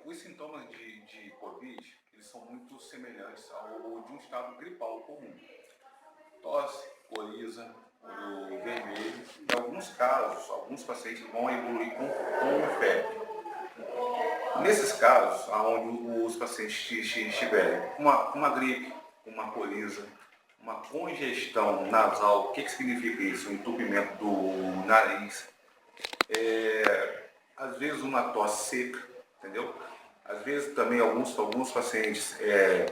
Os sintomas de Covid, eles são muito semelhantes ao de um estado gripal comum. Tosse, coriza, olho vermelho. Em alguns casos, alguns pacientes vão evoluir com febre. Nesses casos, onde os pacientes estiverem com uma gripe, uma coriza, uma congestão nasal, o que significa isso? Um entupimento do nariz, às vezes uma tosse seca, entendeu? Às vezes também alguns pacientes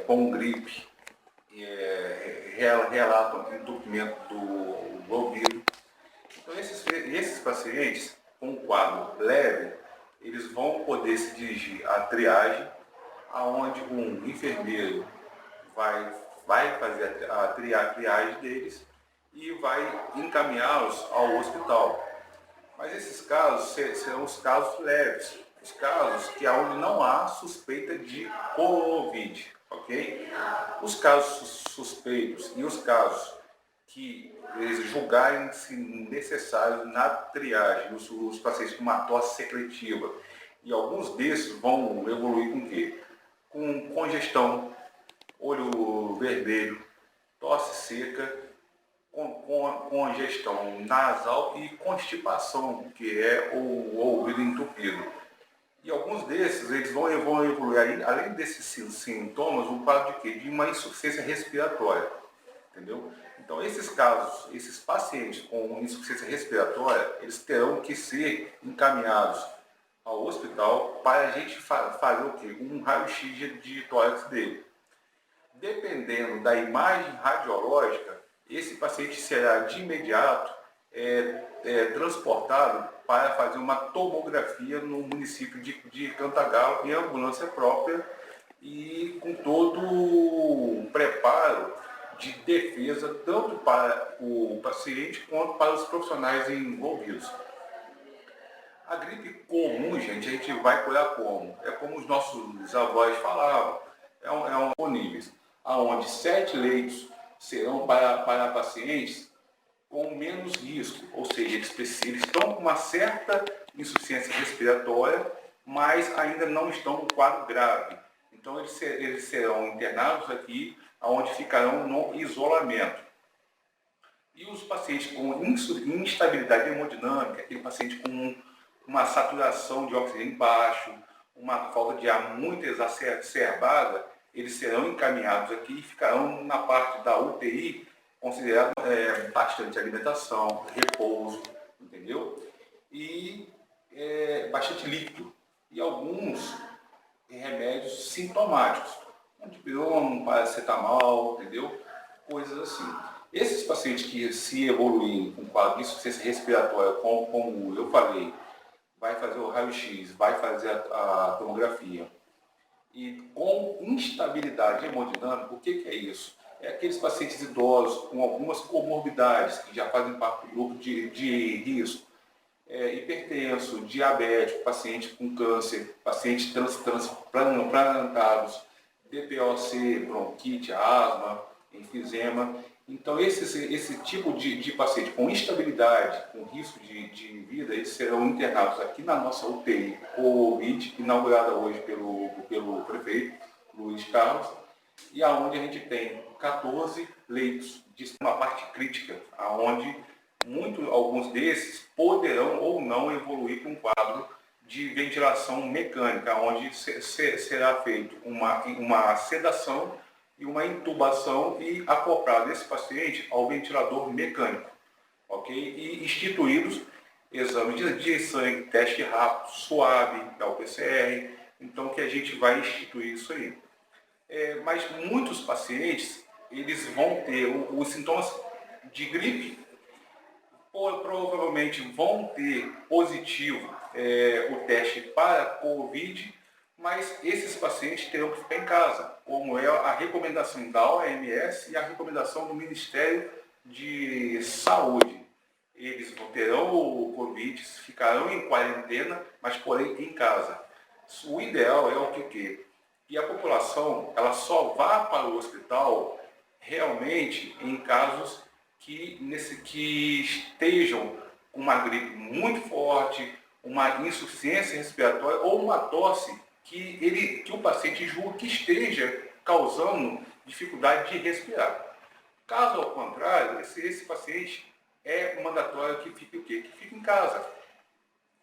com gripe relatam entupimento do ouvido. Então esses pacientes com quadro leve, eles vão poder se dirigir à triagem, aonde um enfermeiro vai fazer a triagem deles e vai encaminhá-los ao hospital. Mas esses casos serão os casos leves, os casos que onde não há suspeita de Covid, ok? Os casos suspeitos e os casos que eles julgarem-se necessários na triagem, os pacientes com uma tosse secretiva, e alguns desses vão evoluir com o quê? Com congestão, olho vermelho, tosse seca, com congestão nasal e constipação, que é o ouvido entupido. E alguns desses, eles vão evoluir, além desses sintomas, um quadro de quê? De uma insuficiência respiratória, entendeu? Então, esses casos, esses pacientes com insuficiência respiratória, eles terão que ser encaminhados ao hospital para a gente fazer o quê? Um raio-x de tórax dele. Dependendo da imagem radiológica, esse paciente será de imediato transportado para fazer uma tomografia no município de Cantagalo, em ambulância própria e com todo o preparo de defesa, tanto para o paciente quanto para os profissionais envolvidos. A gripe comum, gente, a gente vai curar como? É como os nossos avós falavam, disponíveis, aonde 7 leitos serão para pacientes com menos risco, ou seja, eles estão com uma certa insuficiência respiratória, mas ainda não estão no quadro grave. Então eles serão internados aqui, onde ficarão no isolamento. E os pacientes com instabilidade hemodinâmica, aquele paciente com uma saturação de oxigênio baixo, uma falta de ar muito exacerbada, eles serão encaminhados aqui e ficarão na parte da UTI, considerado bastante alimentação, repouso, entendeu? E bastante líquido. E alguns remédios sintomáticos, antipirona, paracetamol, entendeu? Coisas assim. Esses pacientes que se evoluírem com quadro de insuficiência respiratória, como eu falei, vai fazer o raio-x, vai fazer a tomografia, e com instabilidade hemodinâmica, o que é isso? É aqueles pacientes idosos com algumas comorbidades, que já fazem parte do grupo de risco, hipertenso, diabético, paciente com câncer, pacientes transplantados, DPOC, bronquite, asma, enfisema. Então, esse tipo de paciente com instabilidade, com risco de vida, eles serão internados aqui na nossa UTI Covid, inaugurada hoje pelo prefeito Luiz Carlos, e aonde a gente tem 14 leitos de uma parte crítica, aonde alguns desses poderão ou não evoluir para um quadro de ventilação mecânica, onde será feito uma sedação e uma intubação e acoplado esse paciente ao ventilador mecânico, ok? E instituídos exames de sangue, teste rápido, suave, que é o PCR, então que a gente vai instituir isso aí. Mas muitos pacientes, eles vão ter os sintomas de gripe, provavelmente vão ter positivo o teste para Covid, mas esses pacientes terão que ficar em casa, como é a recomendação da OMS e a recomendação do Ministério de Saúde. Eles terão o Covid, ficarão em quarentena, mas porém em casa. O ideal é o quê? Que a população ela só vá para o hospital realmente em casos que estejam com uma gripe muito forte, uma insuficiência respiratória ou uma tosse que o paciente julga que esteja causando dificuldade de respirar. Caso ao contrário, esse paciente é mandatório que fique o quê? Que fique em casa.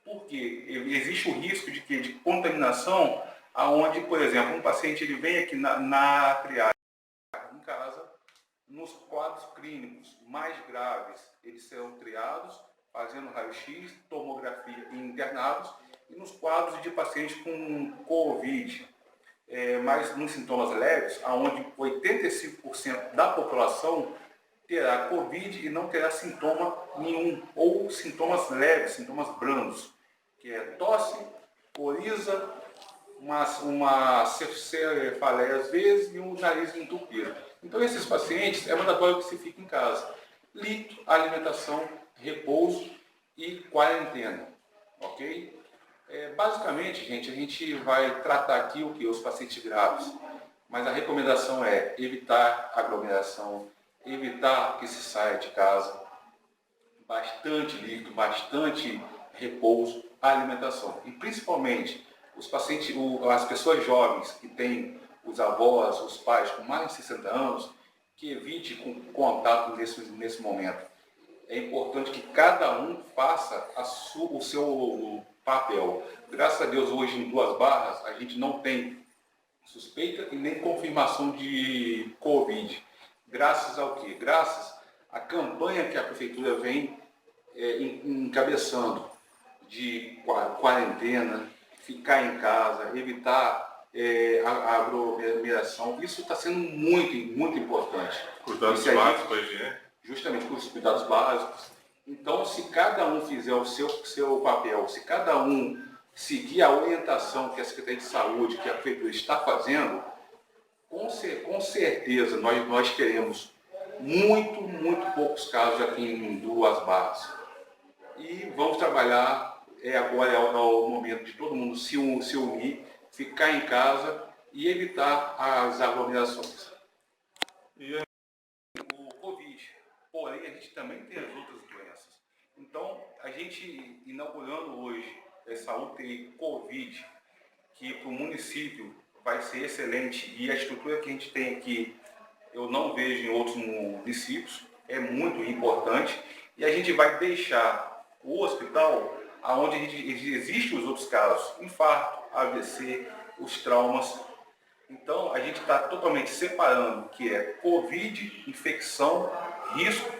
Porque existe o risco de quê? De contaminação, aonde, por exemplo, um paciente ele vem aqui na triagem em casa, nos quadros clínicos mais graves, eles serão triados, fazendo raio-x, tomografia e internados, e nos quadros de pacientes com Covid, mas nos sintomas leves, onde 85% da população terá Covid e não terá sintoma nenhum, ou sintomas leves, sintomas brandos, que é tosse, coriza, uma cefaleia às vezes e um nariz entupido. Então esses pacientes é mandatório que se fique em casa. Líquido, alimentação, repouso e quarentena, ok? Basicamente, gente, a gente vai tratar aqui o que? Os pacientes graves. Mas a recomendação é evitar aglomeração, evitar que se saia de casa, bastante líquido, bastante repouso, alimentação. E principalmente os pacientes, as pessoas jovens que têm os avós, os pais com mais de 60 anos, que evite contato nesse momento. É importante que cada um faça o seu papel. Graças a Deus, hoje em Duas Barras, a gente não tem suspeita e nem confirmação de Covid. Graças ao quê? Graças à campanha que a Prefeitura vem encabeçando de quarentena, ficar em casa, evitar a aglomeração. Isso está sendo muito, muito importante. Cuidados básicos, né? Justamente com os cuidados básicos. Então, se cada um fizer o seu papel, se cada um seguir a orientação que a Secretaria de Saúde, que a Prefeitura está fazendo, com certeza nós teremos muito poucos casos aqui em Duas Barras. E vamos trabalhar, agora é o momento de todo mundo se unir, ficar em casa e evitar as aglomerações. O Covid, porém a gente também tem as outras doenças. Então, a gente inaugurando hoje essa UTI Covid, que para o município vai ser excelente, e a estrutura que a gente tem aqui, eu não vejo em outros municípios, é muito importante, e a gente vai deixar o hospital onde existem os outros casos, infarto, AVC, os traumas. Então, a gente está totalmente separando o que é Covid, infecção, risco,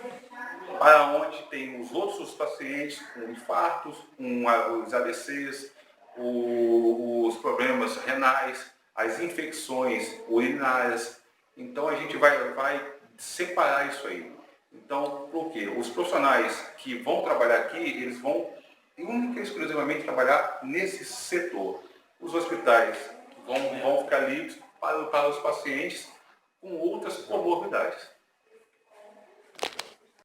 para onde tem os outros pacientes com infartos, com os AVCs, os problemas renais, as infecções urinárias. Então, a gente vai separar isso aí. Então, por quê? Os profissionais que vão trabalhar aqui, eles vão única e exclusivamente trabalhar nesse setor. Os hospitais vão ficar livres para os pacientes com outras comorbidades.